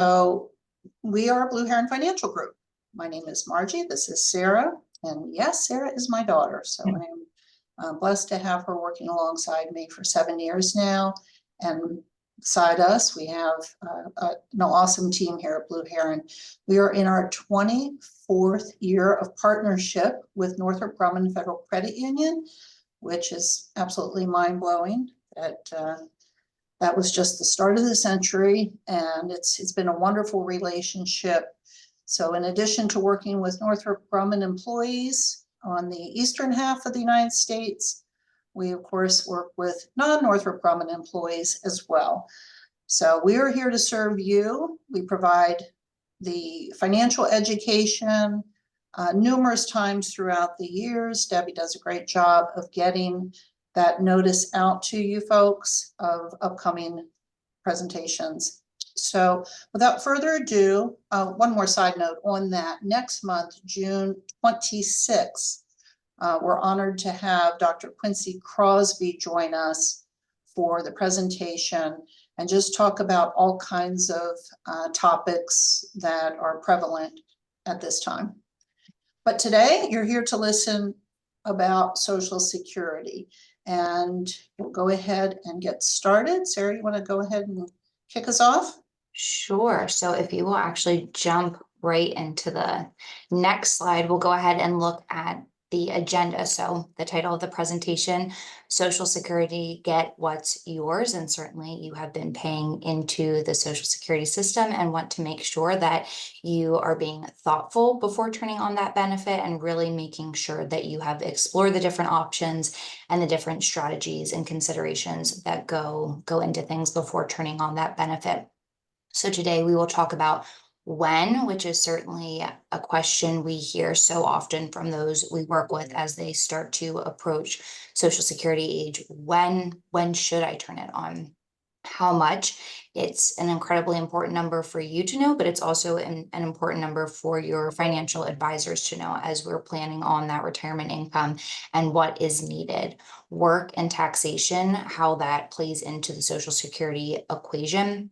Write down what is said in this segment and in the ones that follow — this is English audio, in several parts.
So we are Blue Heron Financial Group. My name is Margie. This is Sarah. And yes, Sarah is my daughter. So I am blessed to have her working alongside me for 7 years now. And beside us, we have an awesome team here at Blue Heron. We are in our 24th year of partnership with Northrop Grumman Federal Credit Union, which is absolutely mind-blowing. That was just the start of the century, and it's been a wonderful relationship. So in addition to working with Northrop Grumman employees on the eastern half of the United States, we of course work with non-Northrop Grumman employees as well. So we are here to serve you. We provide the financial education numerous times throughout the years. Debbie does a great job of getting that notice out to you folks of upcoming presentations. So without further ado, one more side note on that. Next month, June 26th, we're honored to have Dr. Quincy Crosby join us for the presentation and just talk about all kinds of topics that are prevalent at this time. But today, you're here to listen about Social Security. And we'll go ahead and get started. Sarah, you want to go ahead and kick us off? Sure. So if you will actually jump right into the next slide, we'll go ahead and look at the agenda. So the title of the presentation, Social Security, Get What's Yours. And certainly you have been paying into the Social Security system and want to make sure that you are being thoughtful before turning on that benefit and really making sure that you have explored the different options and the different strategies and considerations that go into things before turning on that benefit. So today we will talk about when, which is certainly a question we hear so often from those we work with as they start to approach Social Security age. When should I turn it on? How much? It's an incredibly important number for you to know, but it's also an important number for your financial advisors to know as we're planning on that retirement income and what is needed. Work and taxation, how that plays into the Social Security equation.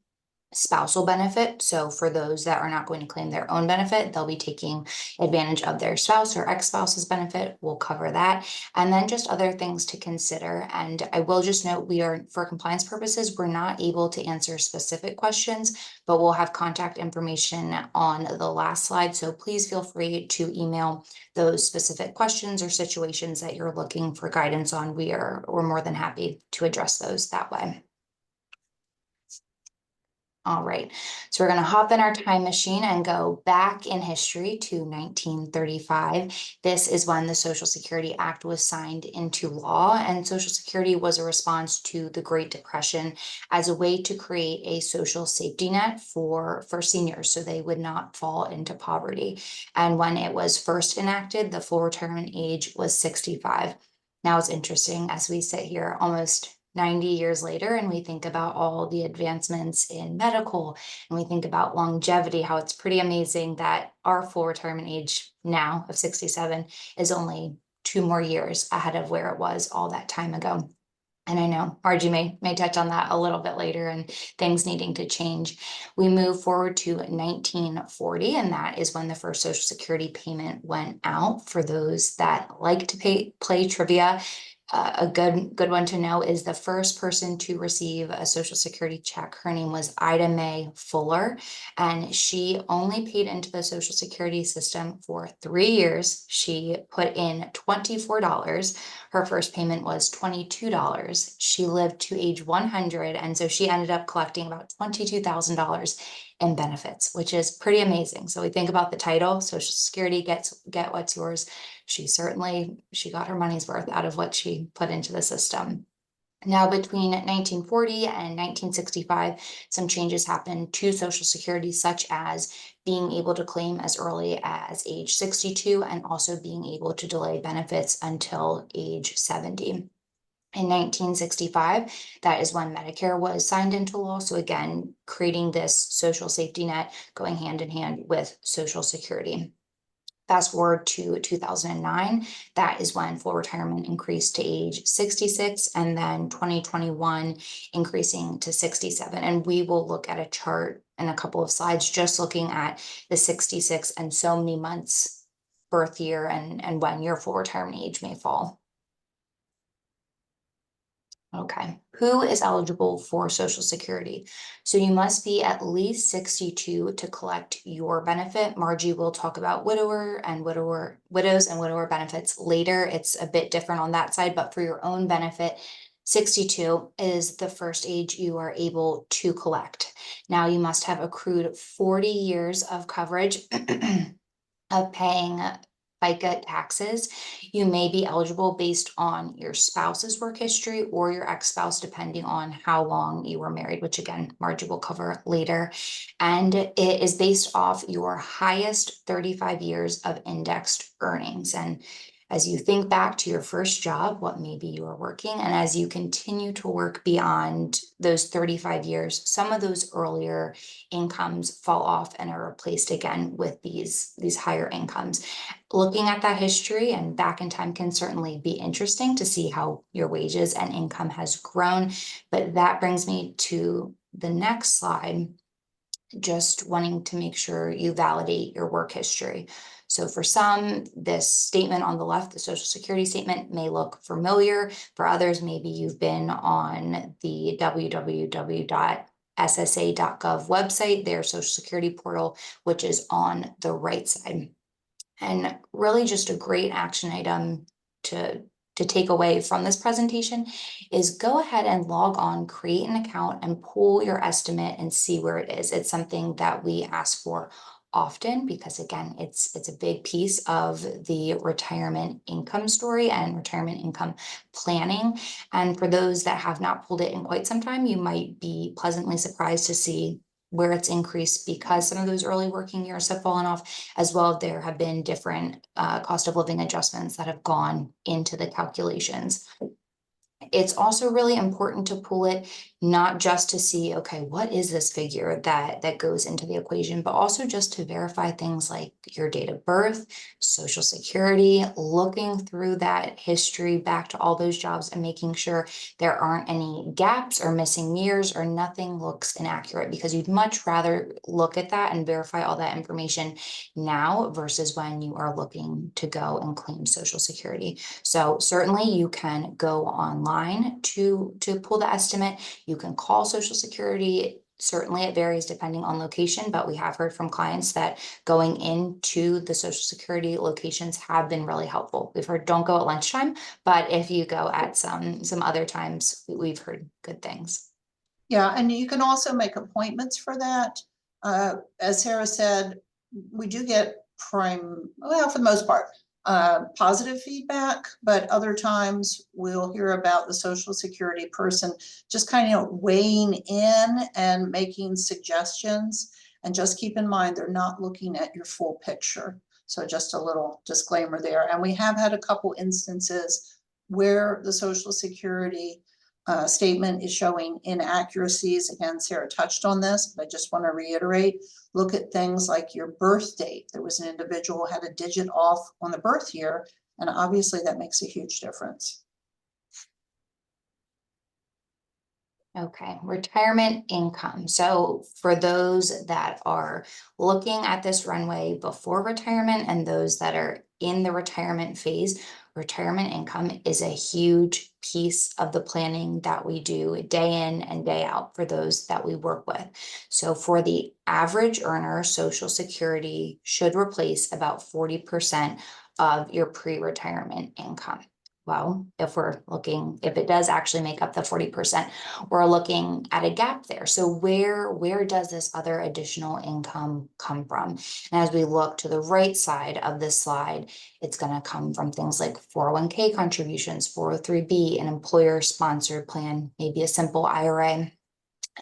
Spousal benefit. So for those that are not going to claim their own benefit, they'll be taking advantage of their spouse or ex-spouse's benefit. We'll cover that. And then just other things to consider. And I will just note, we are, for compliance purposes, we're not able to answer specific questions, but we'll have contact information on the last slide. So please feel free to email those specific questions or situations that you're looking for guidance on. We're more than happy to address those that way. All right, so we're going to hop in our time machine and go back in history to 1935. This is when the Social Security Act was signed into law, and Social Security was a response to the Great Depression as a way to create a social safety net for seniors so they would not fall into poverty. And when it was first enacted, the full retirement age was 65. Now it's interesting as we sit here almost 90 years later, and we think about all the advancements in medical, and we think about longevity, how it's pretty amazing that our full retirement age now of 67 is only 2 more years ahead of where it was all that time ago. And I know Margie may touch on that a little bit later and things needing to change. We move forward to 1940, and that is when the first Social Security payment went out. For those that like to play trivia, a good one to know is the first person to receive a Social Security check. Her name was Ida Mae Fuller, and she only paid into the Social Security system for 3 years. She put in $24. Her first payment was $22. She lived to age 100, and so she ended up collecting about $22,000 in benefits, which is pretty amazing. So we think about the title, Social Security, get what's yours. She got her money's worth out of what she put into the system. Now, between 1940 and 1965, some changes happened to Social Security, such as being able to claim as early as age 62 and also being able to delay benefits until age 70. In 1965, that is when Medicare was signed into law. So again, creating this social safety net going hand in hand with Social Security. Fast forward to 2009, that is when full retirement increased to age 66, and then 2021 increasing to 67. And we will look at a chart in a couple of slides just looking at the 66 and so many months birth year and when your full retirement age may fall. Okay, who is eligible for Social Security? So you must be at least 62 to collect your benefit. Margie will talk about widows and widower benefits later. It's a bit different on that side, but for your own benefit, 62 is the first age you are able to collect. Now you must have accrued 40 years of coverage of paying FICA taxes. You may be eligible based on your spouse's work history or your ex-spouse, depending on how long you were married, which again, Margie will cover later. And it is based off your highest 35 years of indexed earnings. And as you think back to your first job, what maybe you were working, and as you continue to work beyond those 35 years, some of those earlier incomes fall off and are replaced again with these higher incomes. Looking at that history and back in time can certainly be interesting to see how your wages and income has grown. But that brings me to the next slide, just wanting to make sure you validate your work history. So for some, this statement on the left, the Social Security statement, may look familiar. For others, maybe you've been on the www.ssa.gov website, their Social Security portal, which is on the right side. And really just a great action item to take away from this presentation is go ahead and log on, create an account, and pull your estimate and see where it is. It's something that we ask for often because, again, it's a big piece of the retirement income story and retirement income planning. And for those that have not pulled it in quite some time, you might be pleasantly surprised to see where it's increased because some of those early working years have fallen off, as well. There have been different cost of living adjustments that have gone into the calculations. It's also really important to pull it, not just to see, okay, what is this figure that goes into the equation, but also just to verify things like your date of birth, Social Security, looking through that history back to all those jobs and making sure there aren't any gaps or missing years or nothing looks inaccurate, because you'd much rather look at that and verify all that information now versus when you are looking to go and claim Social Security. So certainly you can go online to pull the estimate. You can call Social Security. Certainly it varies depending on location, but we have heard from clients that going into the Social Security locations have been really helpful. We've heard don't go at lunchtime, but if you go at some other times, we've heard good things. Yeah, and you can also make appointments for that. As Sarah said, we do get for the most part, positive feedback, but other times we'll hear about the Social Security person just kind of weighing in and making suggestions. And just keep in mind, they're not looking at your full picture. So just a little disclaimer there. And we have had a couple instances where the Social Security statement is showing inaccuracies. Again, Sarah touched on this, but I just want to reiterate, look at things like your birth date. There was an individual who had a digit off on the birth year, and obviously that makes a huge difference. Okay, retirement income. So for those that are looking at this runway before retirement and those that are in the retirement phase, retirement income is a huge piece of the planning that we do day in and day out for those that we work with. So for the average earner, Social Security should replace about 40% of your pre-retirement income. Well, if it does actually make up the 40%, we're looking at a gap there. So where does this other additional income come from? And as we look to the right side of this slide, it's going to come from things like 401k contributions, 403b, an employer sponsored plan, maybe a simple IRA.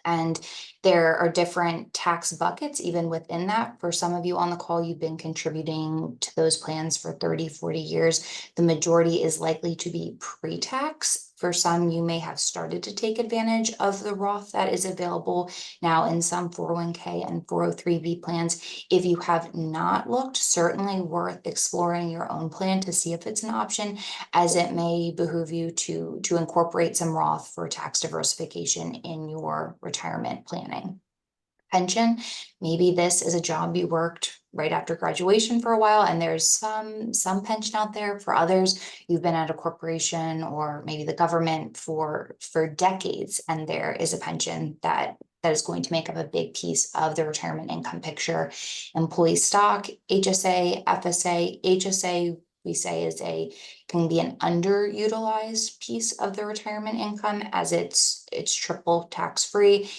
And there are different tax buckets even within that. For some of you on the call, you've been contributing to those plans for 30, 40 years. The majority is likely to be pre-tax. For some, you may have started to take advantage of the Roth that is available now in some 401k and 403b plans. If you have not looked, certainly worth exploring your own plan to see if it's an option, as it may behoove you to incorporate some Roth for tax diversification in your retirement planning. Pension, maybe this is a job you worked right after graduation for a while, and there's some pension out there. For others, you've been at a corporation or maybe the government for decades, and there is a pension that is going to make up a big piece of the retirement income picture. Employee stock, HSA, FSA. HSA, we say, can be an underutilized piece of the retirement income, as it's triple tax-free.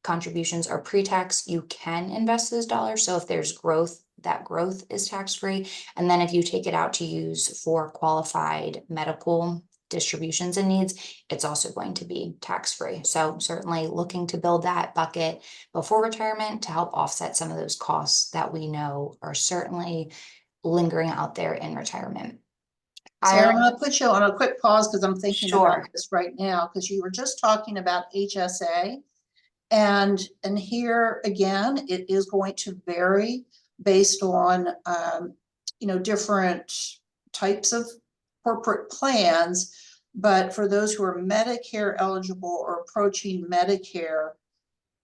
Contributions are pre-tax. You can invest those dollars. So if there's growth, that growth is tax-free. And then if you take it out to use for qualified medical distributions and needs, it's also going to be tax-free. So certainly looking to build that bucket before retirement to help offset some of those costs that we know are certainly lingering out there in retirement. Sarah, I'm gonna put you on a quick pause because I'm thinking about Sure. this right now, because you were just talking about HSA. And here again, it is going to vary based on, different types of corporate plans. But for those who are Medicare eligible or approaching Medicare,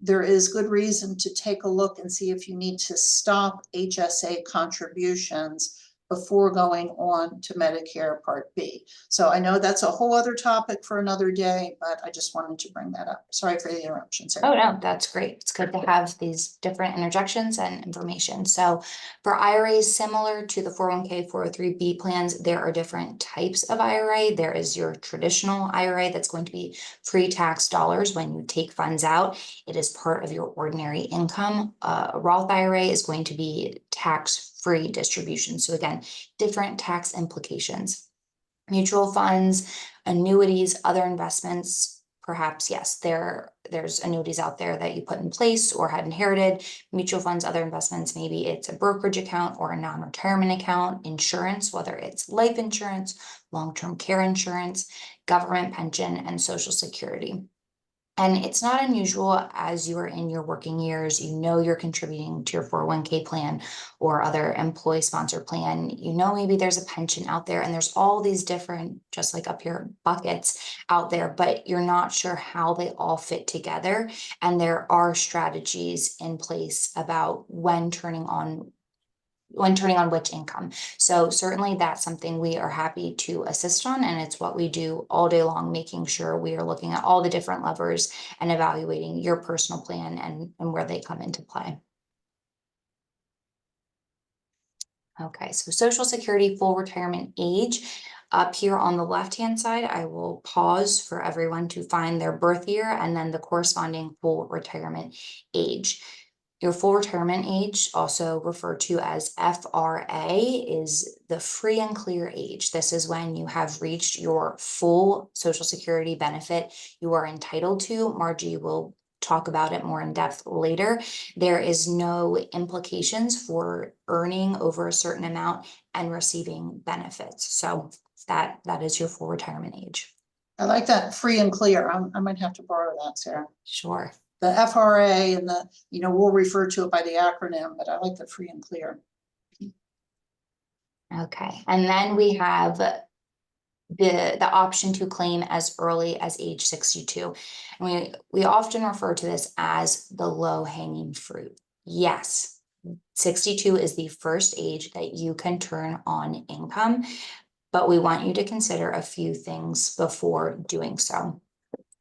there is good reason to take a look and see if you need to stop HSA contributions before going on to Medicare Part B. So I know that's a whole other topic for another day, but I just wanted to bring that up. Sorry for the interruption, Sarah. Oh, no, that's great. It's good to have these different interjections and information. So for IRAs, similar to the 401k, 403b plans, there are different types of IRA. There is your traditional IRA that's going to be pre-tax dollars when you take funds out. It is part of your ordinary income. A Roth IRA is going to be tax-free distribution. So again, different tax implications. Mutual funds, annuities, other investments, perhaps, yes, there's annuities out there that you put in place or had inherited. Mutual funds, other investments, maybe it's a brokerage account or a non-retirement account. Insurance, whether it's life insurance, long-term care insurance, government pension, and Social Security. And it's not unusual, as you are in your working years, you're contributing to your 401k plan or other employee sponsored plan, maybe there's a pension out there, and there's all these different, just like up here, buckets out there, but you're not sure how they all fit together. And there are strategies in place about when turning on which income. So certainly that's something we are happy to assist on, and it's what we do all day long, making sure we are looking at all the different levers and evaluating your personal plan and where they come into play. Okay, so Social Security full retirement age. Up here on the left-hand side, I will pause for everyone to find their birth year and then the corresponding full retirement age. Your full retirement age, also referred to as FRA, is the free and clear age. This is when you have reached your full Social Security benefit you are entitled to. Margie will talk about it more in depth later. There is no implications for earning over a certain amount and receiving benefits. So that is your full retirement age. I like that, free and clear. I might have to borrow that, Sarah. Sure. The FRA and we'll refer to it by the acronym, but I like the free and clear. Okay, and then we have the option to claim as early as age 62. And we often refer to this as the low-hanging fruit. Yes, 62 is the first age that you can turn on income, but we want you to consider a few things before doing so.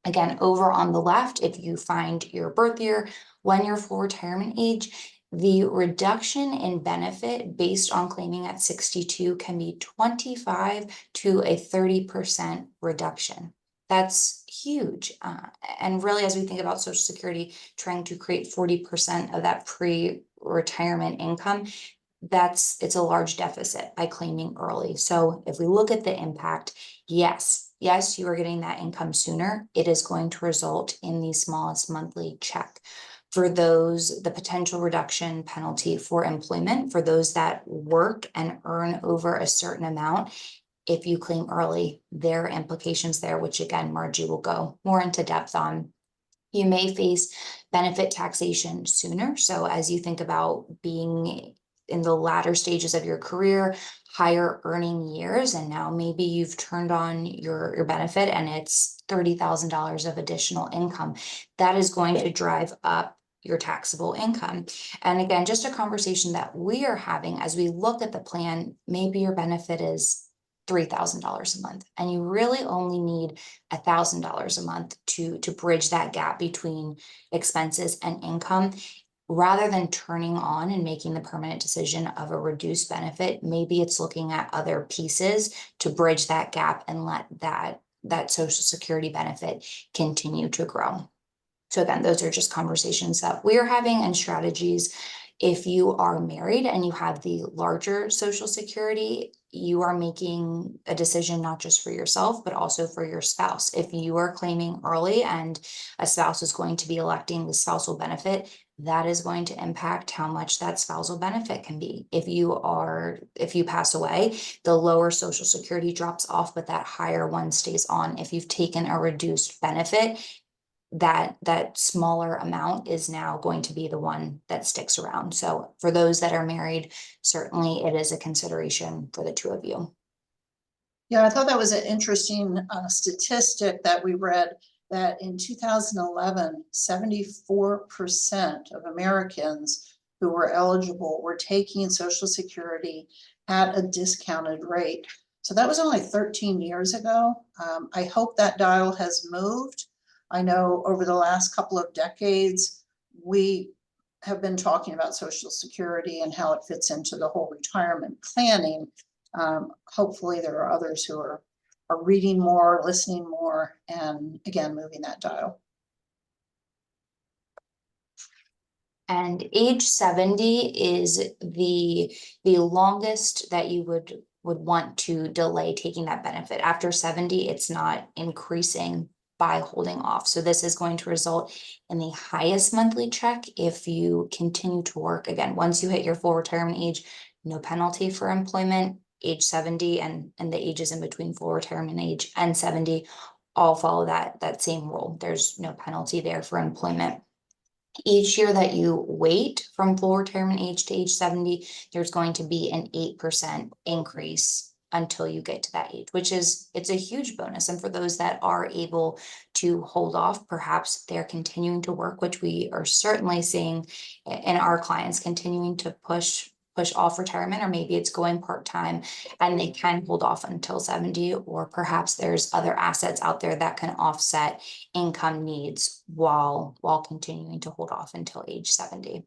Again, over on the left, if you find your birth year, when your full retirement age, the reduction in benefit based on claiming at 62 can be 25 to a 30% reduction. That's huge. And really, as we think about Social Security trying to create 40% of that pre-retirement income, it's a large deficit by claiming early. So if we look at the impact, yes, you are getting that income sooner. It is going to result in the smallest monthly check. For those, the potential reduction penalty for employment, for those that work and earn over a certain amount, If you claim early, there are implications there, which again, Margie will go more into depth on. You may face benefit taxation sooner. So as you think about being in the latter stages of your career, higher earning years, and now maybe you've turned on your benefit and it's $30,000 of additional income, that is going to drive up your taxable income. And again, just a conversation that we are having as we look at the plan, maybe your benefit is $3,000 a month, and you really only need $1,000 a month to bridge that gap between expenses and income. Rather than turning on and making the permanent decision of a reduced benefit, maybe it's looking at other pieces to bridge that gap and let that Social Security benefit continue to grow. So again, those are just conversations that we're having and strategies. If you are married and you have the larger Social Security, you are making a decision not just for yourself, but also for your spouse. If you are claiming early and a spouse is going to be electing the spousal benefit, that is going to impact how much that spousal benefit can be. If you pass away, the lower Social Security drops off, but that higher one stays on. If you've taken a reduced benefit, that smaller amount is now going to be the one that sticks around. So for those that are married, certainly it is a consideration for the two of you. Yeah, I thought that was an interesting statistic that we read, that in 2011, 74% of Americans who were eligible were taking Social Security at a discounted rate. So that was only 13 years ago. I hope that dial has moved. I know over the last couple of decades, we have been talking about Social Security and how it fits into the whole retirement planning. Hopefully there are others who are reading more, listening more, and again, moving that dial. And age 70 is the longest that you would want to delay taking that benefit. After 70, it's not increasing by holding off. So this is going to result in the highest monthly check if you continue to work. Again, once you hit your full retirement age, no penalty for employment. Age 70 and the ages in between full retirement age and 70 all follow that same rule. There's no penalty there for employment. Each year that you wait from full retirement age to age 70, there's going to be an 8% increase until you get to that age, it's a huge bonus. And for those that are able to hold off, perhaps they're continuing to work, which we are certainly seeing in our clients, continuing to push off retirement, or maybe it's going part-time and they can hold off until 70, or perhaps there's other assets out there that can offset income needs while continuing to hold off until age 70.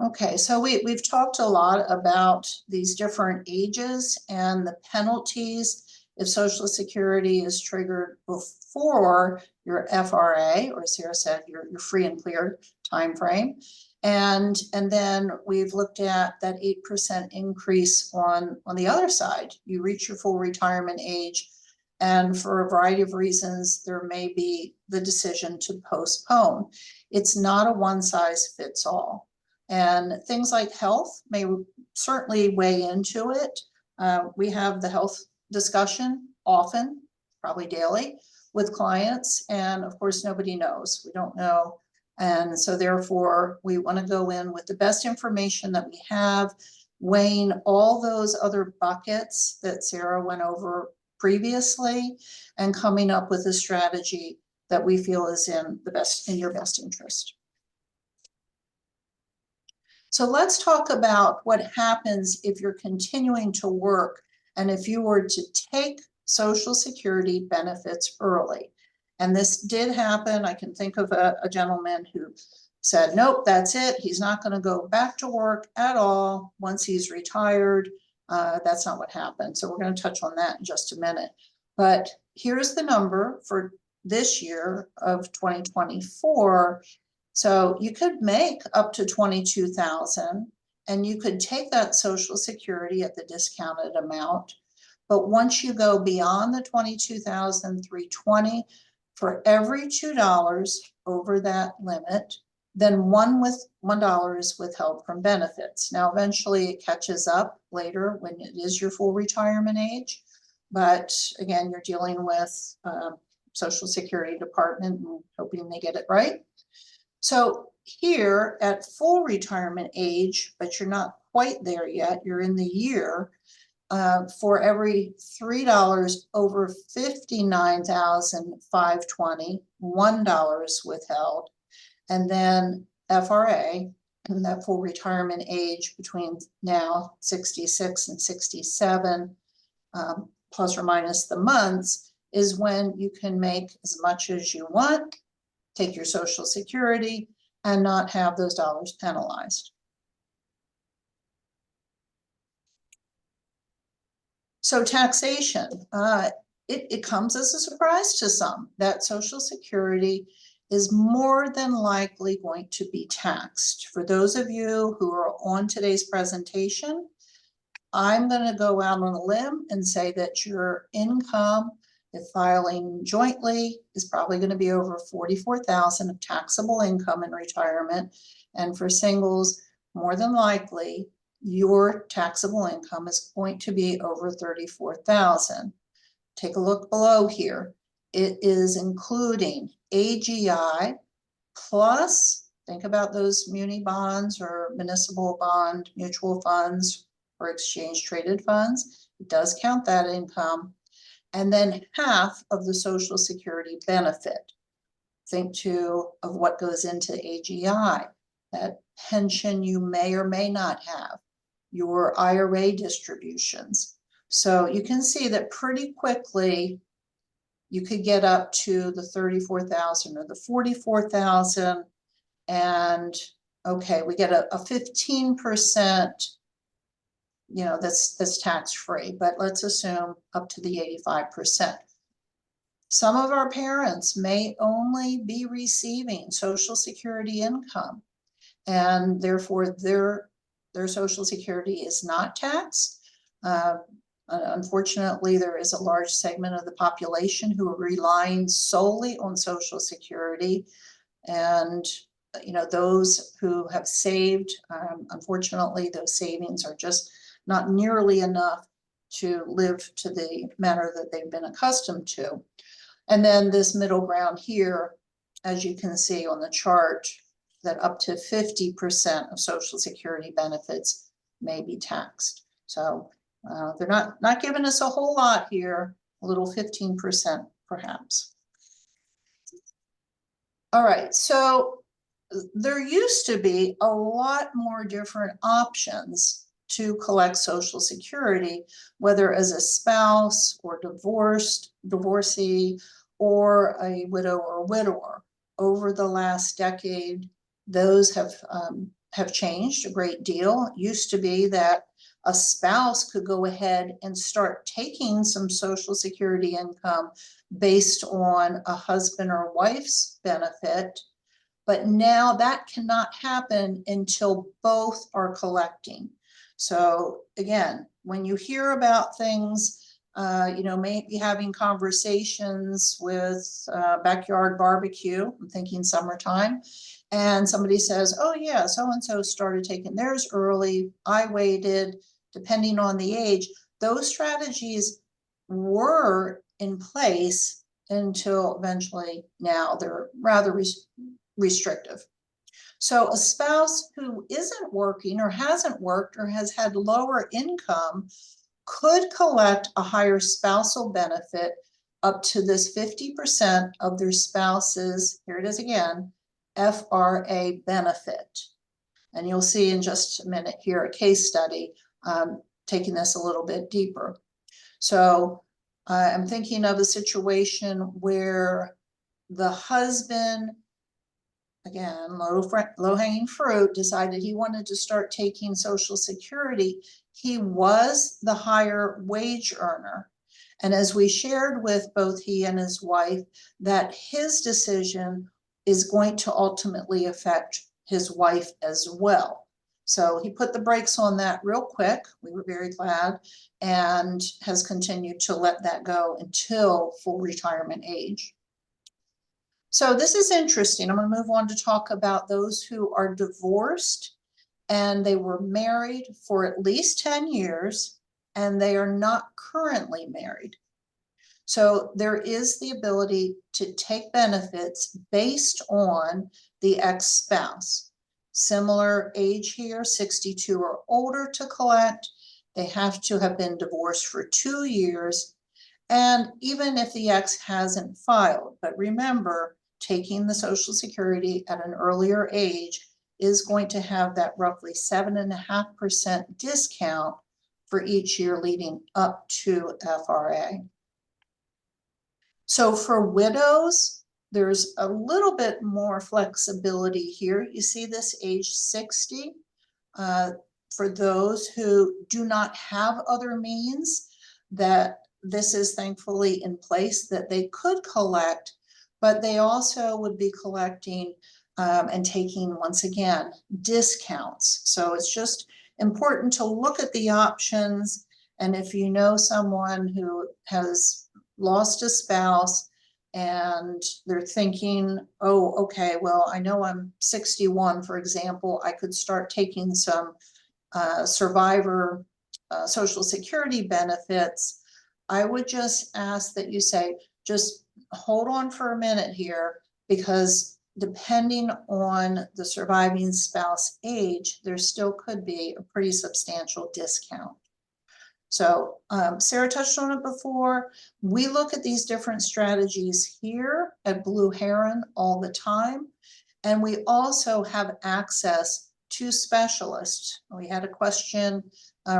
Okay, so we've talked a lot about these different ages and the penalties if Social Security is triggered before your FRA, or as Sarah said, your free and clear time frame. And then we've looked at that 8% increase on the other side. You reach your full retirement age, and for a variety of reasons, there may be the decision to postpone. It's not a one size fits all. And things like health may certainly weigh into it. We have the health discussion often, probably daily, with clients. And of course, nobody knows. We don't know. And so therefore, we want to go in with the best information that we have, weighing all those other buckets that Sarah went over previously, and coming up with a strategy that we feel is in your best interest. So let's talk about what happens if you're continuing to work and if you were to take Social Security benefits early. And this did happen. I can think of a gentleman who said, nope, that's it. He's not going to go back to work at all once he's retired. That's not what happened. So we're going to touch on that in just a minute. But here's the number for this year of 2024. So you could make up to $22,000, and you could take that Social Security at the discounted amount. But once you go beyond the $22,320, for every $2 over that limit, then $1 is withheld from benefits. Now, eventually it catches up later when it is your full retirement age. But again, you're dealing with Social Security Department and hoping they get it right. So here at full retirement age, but you're not quite there yet, you're in the year, for every $3 over $59,520, $1 is withheld. And then FRA, and that full retirement age between now 66 and 67, plus or minus the months, is when you can make as much as you want, take your Social Security, and not have those dollars penalized. So taxation, it comes as a surprise to some that Social Security is more than likely going to be taxed. For those of you who are on today's presentation, I'm going to go out on a limb and say that your income, if filing jointly, is probably going to be over $44,000 of taxable income in retirement. And for singles, more than likely, your taxable income is going to be over $34,000. Take a look below here. It is including AGI plus, think about those muni bonds or municipal bond mutual funds or exchange traded funds. It does count that income. And then half of the Social Security benefit. Think too of what goes into AGI, that pension you may or may not have, your IRA distributions. So you can see that pretty quickly you could get up to the 34,000 or the 44,000, and okay, we get a 15%, you know, that's tax-free, but let's assume up to the 85%. Some of our parents may only be receiving Social Security income, and therefore their Social Security is not taxed. Unfortunately, there is a large segment of the population who are relying solely on Social Security, and you know, those who have saved, unfortunately, those savings are just not nearly enough to live to the manner that they've been accustomed to. And then this middle ground here, as you can see on the chart, that up to 50% of Social Security benefits may be taxed. So they're not giving us a whole lot here, a little 15% perhaps. All right, so there used to be a lot more different options to collect Social Security, whether as a spouse or divorcee, or a widow or widower. Over the last decade, those have changed a great deal. It used to be that a spouse could go ahead and start taking some Social Security income based on a husband or wife's benefit. But now that cannot happen until both are collecting. So again, when you hear about things, you know, maybe having conversations with backyard barbecue, I'm thinking summertime, and somebody says, oh yeah, so-and-so started taking theirs early, I waited, depending on the age, those strategies were in place until eventually now they're rather restrictive. So a spouse who isn't working or hasn't worked or has had lower income could collect a higher spousal benefit up to this 50% of their spouse's, here it is again, FRA benefit. And you'll see in just a minute here a case study taking this a little bit deeper. So I'm thinking of a situation where the husband, again, low-hanging fruit, decided he wanted to start taking Social Security. He was the higher wage earner. And as we shared with both he and his wife, that his decision is going to ultimately affect his wife as well. So he put the brakes on that real quick. We were very glad, and has continued to let that go until full retirement age. So this is interesting. I'm going to move on to talk about those who are divorced and they were married for at least 10 years and they are not currently married. So there is the ability to take benefits based on the ex-spouse. Similar age here, 62 or older to collect. They have to have been divorced for 2 years. And even if the ex hasn't filed, but remember, taking the Social Security at an earlier age is going to have that roughly 7.5% discount for each year leading up to FRA. So for widows, there's a little bit more flexibility here. You see this age 60. For those who do not have other means, that this is thankfully in place that they could collect, but they also would be collecting and taking, once again, discounts. So it's just important to look at the options. And if you know someone who has lost a spouse and they're thinking, oh, okay, well, I know I'm 61, for example, I could start taking some survivor Social Security benefits, I would just ask that you say, just hold on for a minute here, because depending on the surviving spouse age, there still could be a pretty substantial discount. So Sarah touched on it before. We look at these different strategies here at Blue Heron all the time. And we also have access to specialists. We had a question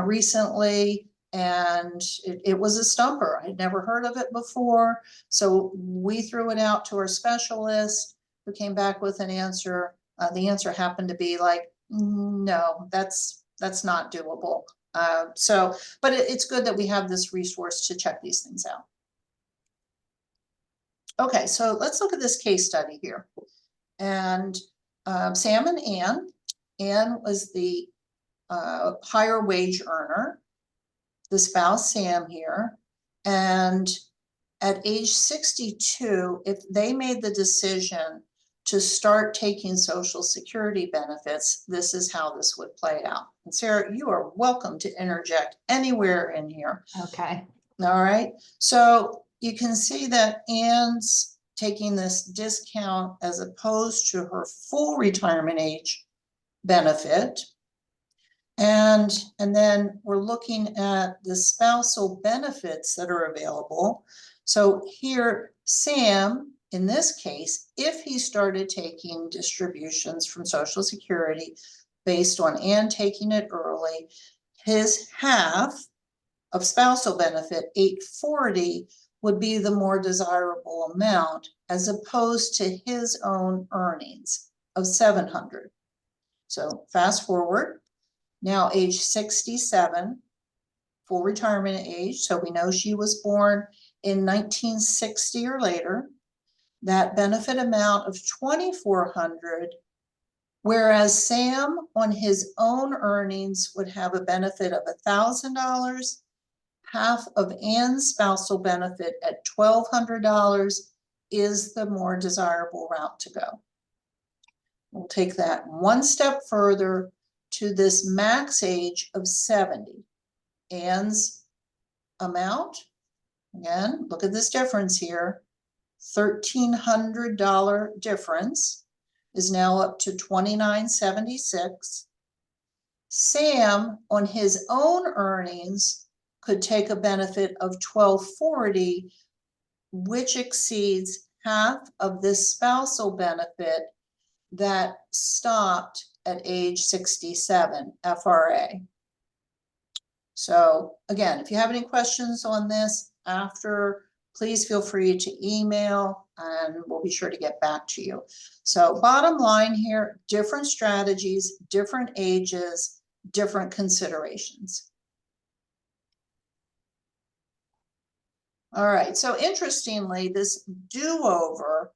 recently, and it was a stumper. I'd never heard of it before. So we threw it out to our specialist who came back with an answer. The answer happened to be like, no, that's not doable. But it's good that we have this resource to check these things out. Okay, so let's look at this case study here. And Sam and Ann. Ann was the higher wage earner, the spouse Sam here. And at age 62, if they made the decision to start taking Social Security benefits, this is how this would play out. And Sarah, you are welcome to interject anywhere in here. Okay. All right. So you can see that Ann's taking this discount as opposed to her full retirement age benefit. And then we're looking at the spousal benefits that are available. So here, Sam, in this case, if he started taking distributions from Social Security based on Ann taking it early, his half of spousal benefit, $840, would be the more desirable amount as opposed to his own earnings of $700. So fast forward, now age 67, full retirement age. So we know she was born in 1960 or later. That benefit amount of $2,400, whereas Sam on his own earnings would have a benefit of $1,000, half of Ann's spousal benefit at $1,200 is the more desirable route to go. We'll take that one step further to this max age of 70. Ann's amount, again, look at this difference here. $1,300 difference is now up to $2,976. Sam, on his own earnings, could take a benefit of $1,240, which exceeds half of this spousal benefit that stopped at age 67 FRA. So again, if you have any questions on this after, please feel free to email and we'll be sure to get back to you. So bottom line here, different strategies, different ages, different considerations. All right, so interestingly, this do-over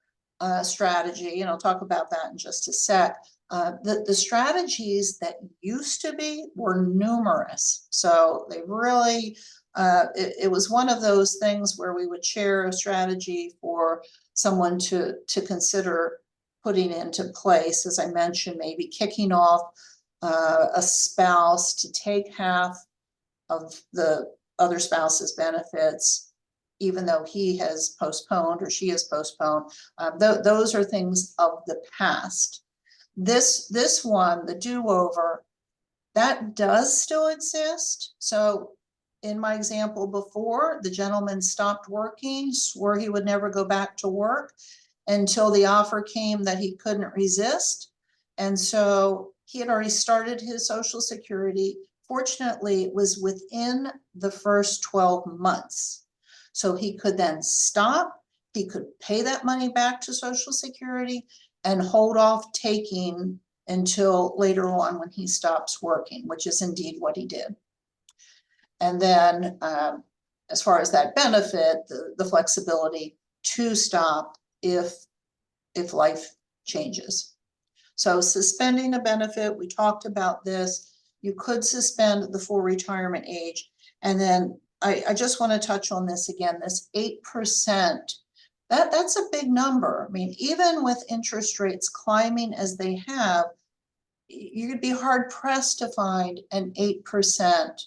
strategy, and I'll talk about that in just a sec, the strategies that used to be were numerous. So they really, it was one of those things where we would share a strategy for someone to consider putting into place, as I mentioned, maybe kicking off a spouse to take half of the other spouse's benefits, even though he has postponed or she has postponed. Those are things of the past. This one, the do-over, that does still exist. So in my example before, the gentleman stopped working, swore he would never go back to work until the offer came that he couldn't resist. And so he had already started his Social Security. Fortunately, it was within the first 12 months. So he could then stop, he could pay that money back to Social Security and hold off taking until later on when he stops working, which is indeed what he did. And then as far as that benefit, the flexibility to stop if life changes. So suspending a benefit, we talked about this. You could suspend the full retirement age. And then I just want to touch on this again, this 8%, that's a big number. I mean, even with interest rates climbing as they have, you'd be hard pressed to find an 8%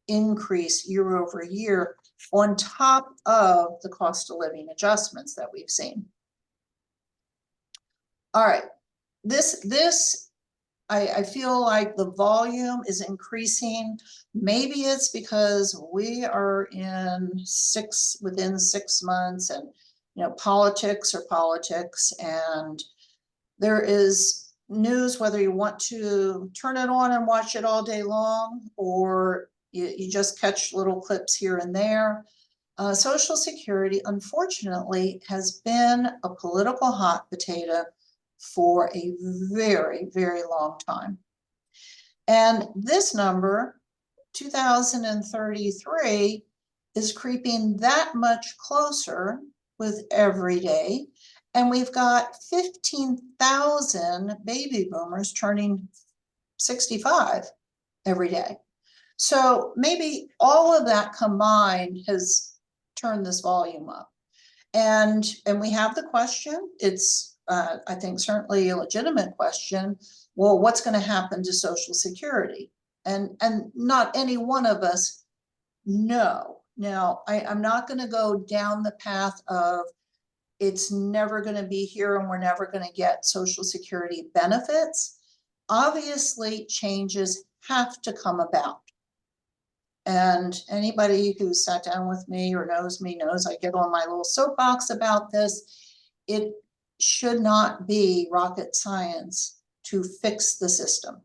increase year over year on top of the cost of living adjustments that we've seen. All right, I feel like the volume is increasing. Maybe it's because we are within 6 months, and politics are politics, and there is news, whether you want to turn it on and watch it all day long, or you just catch little clips here and there. Social Security, unfortunately, has been a political hot potato for a very, very long time. And this number, 2033, is creeping that much closer with every day. And we've got 15,000 baby boomers turning 65 every day. So maybe all of that combined has turned this volume up. And we have the question, it's I think certainly a legitimate question. Well, what's going to happen to Social Security? And not any one of us know. Now, I'm not going to go down the path of it's never going to be here and we're never going to get Social Security benefits. Obviously, changes have to come about. And anybody who sat down with me or knows me knows I get on my little soapbox about this. It should not be rocket science to fix the system.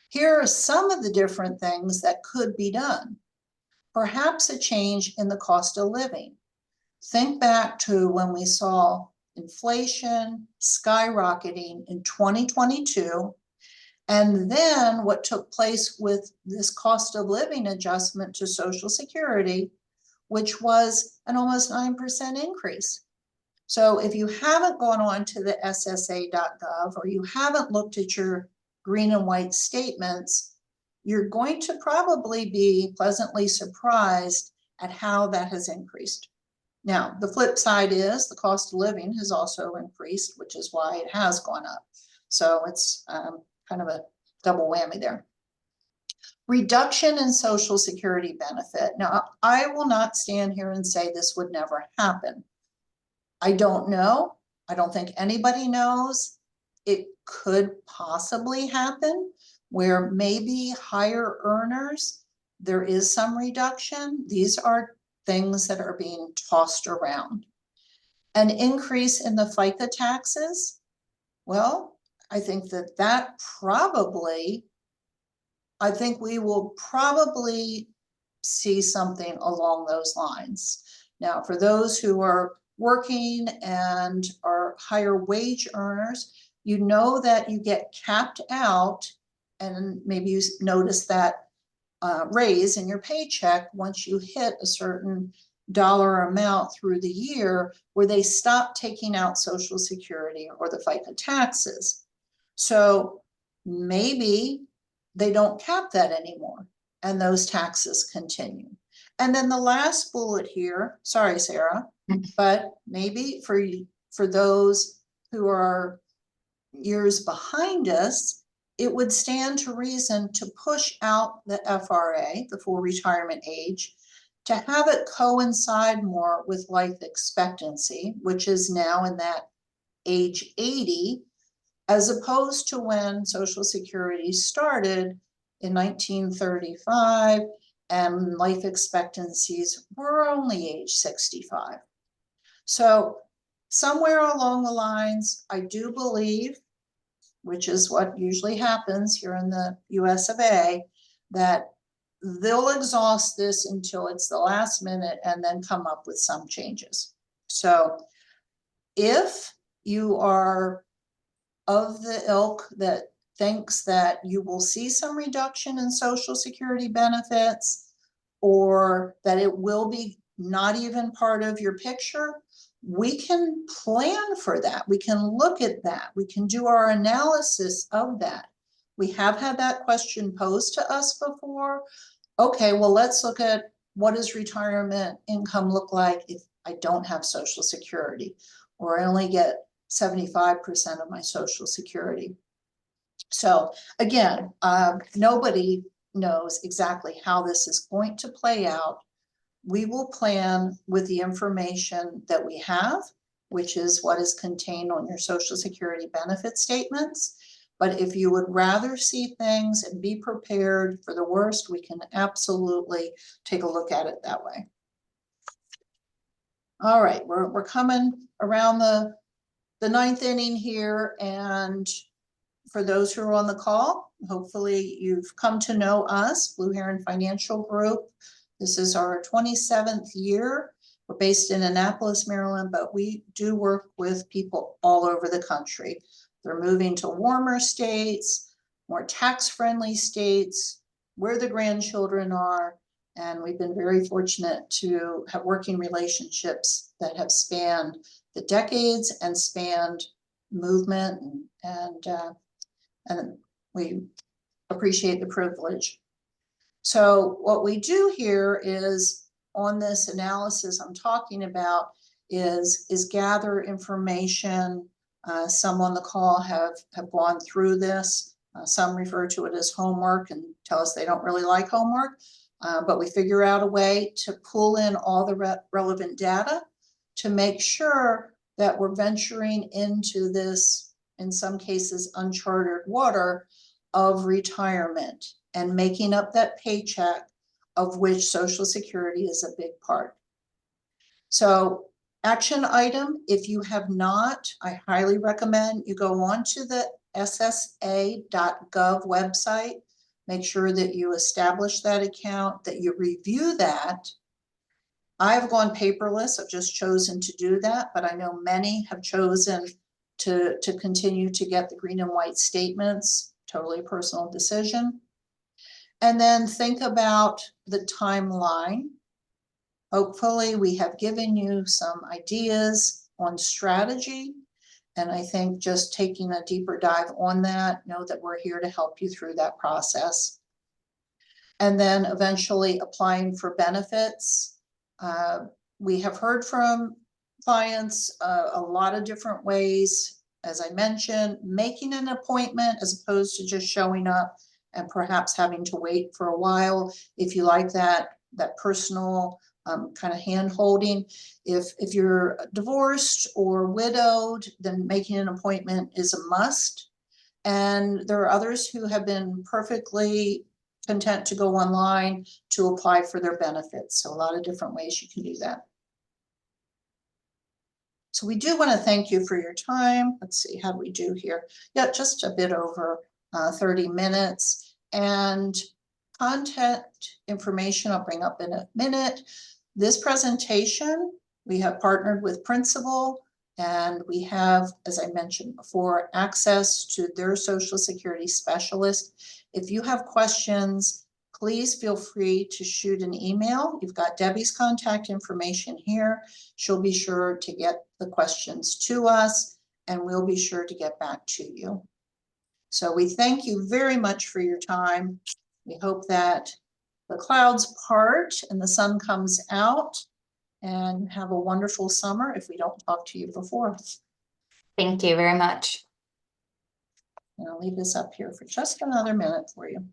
Here are some of the different things that could be done. Perhaps a change in the cost of living. Think back to when we saw inflation skyrocketing in 2022, and then what took place with this cost of living adjustment to Social Security, which was an almost 9% increase. So if you haven't gone on to the SSA.gov or you haven't looked at your green and white statements, you're going to probably be pleasantly surprised at how that has increased. Now, the flip side is the cost of living has also increased, which is why it has gone up. So it's kind of a double whammy there. Reduction in Social Security benefit. Now, I will not stand here and say this would never happen. I don't know. I don't think anybody knows. It could possibly happen where maybe higher earners, there is some reduction. These are things that are being tossed around. An increase in the FICA taxes. Well, I think that probably, I think we will probably see something along those lines. Now, for those who are working and are higher wage earners, you know that you get capped out, and maybe you notice that raise in your paycheck once you hit a certain dollar amount through the year where they stop taking out Social Security or the FICA taxes. So maybe they don't cap that anymore and those taxes continue. And then the last bullet here, sorry, Sarah, but maybe for those who are years behind us, it would stand to reason to push out the FRA, the full retirement age, to have it coincide more with life expectancy, which is now in that age 80, as opposed to when Social Security started in 1935 and life expectancies were only age 65. So somewhere along the lines, I do believe, which is what usually happens here in the US of A, that they'll exhaust this until it's the last minute and then come up with some changes. So if you are of the ilk that thinks that you will see some reduction in Social Security benefits, or that it will be not even part of your picture, we can plan for that. We can look at that. We can do our analysis of that. We have had that question posed to us before. Okay, well, let's look at what does retirement income look like if I don't have Social Security, or I only get 75% of my Social Security. So again, nobody knows exactly how this is going to play out. We will plan with the information that we have, which is what is contained on your Social Security benefit statements. But if you would rather see things and be prepared for the worst, we can absolutely take a look at it that way. All right, we're coming around the ninth inning here, and for those who are on the call, hopefully you've come to know us, Blue Heron Financial Group. This is our 27th year. We're based in Annapolis, Maryland, but we do work with people all over the country. They're moving to warmer states, more tax-friendly states, where the grandchildren are, and we've been very fortunate to have working relationships that have spanned the decades and spanned movement, and we appreciate the privilege. So what we do here is, on this analysis I'm talking about, is gather information. Some on the call have gone through this. Some refer to it as homework and tell us they don't really like homework, but we figure out a way to pull in all the relevant data to make sure that we're venturing into this, in some cases, uncharted water of retirement and making up that paycheck, of which Social Security is a big part. So, action item, if you have not, I highly recommend you go on to the ssa.gov website, make sure that you establish that account, that you review that. I've gone paperless, I've just chosen to do that, but I know many have chosen to continue to get the green and white statements, totally personal decision. And then think about the timeline. Hopefully we have given you some ideas on strategy, and I think just taking a deeper dive on that, know that we're here to help you through that process. And then eventually applying for benefits. We have heard from clients a lot of different ways. As I mentioned, making an appointment as opposed to just showing up and perhaps having to wait for a while. If you like that personal kind of hand holding. If you're divorced or widowed, then making an appointment is a must. And there are others who have been perfectly content to go online to apply for their benefits. So a lot of different ways you can do that. So we do want to thank you for your time. Let's see, how do we do here? Yeah, just a bit over 30 minutes. And contact information I'll bring up in a minute. This presentation, we have partnered with Principal, and we have, as I mentioned before, access to their Social Security specialist. If you have questions, please feel free to shoot an email. You've got Debbie's contact information here. She'll be sure to get the questions to us, and we'll be sure to get back to you. So we thank you very much for your time. We hope that the clouds part and the sun comes out, and have a wonderful summer if we don't talk to you before. Thank you very much. And I'll leave this up here for just another minute for you.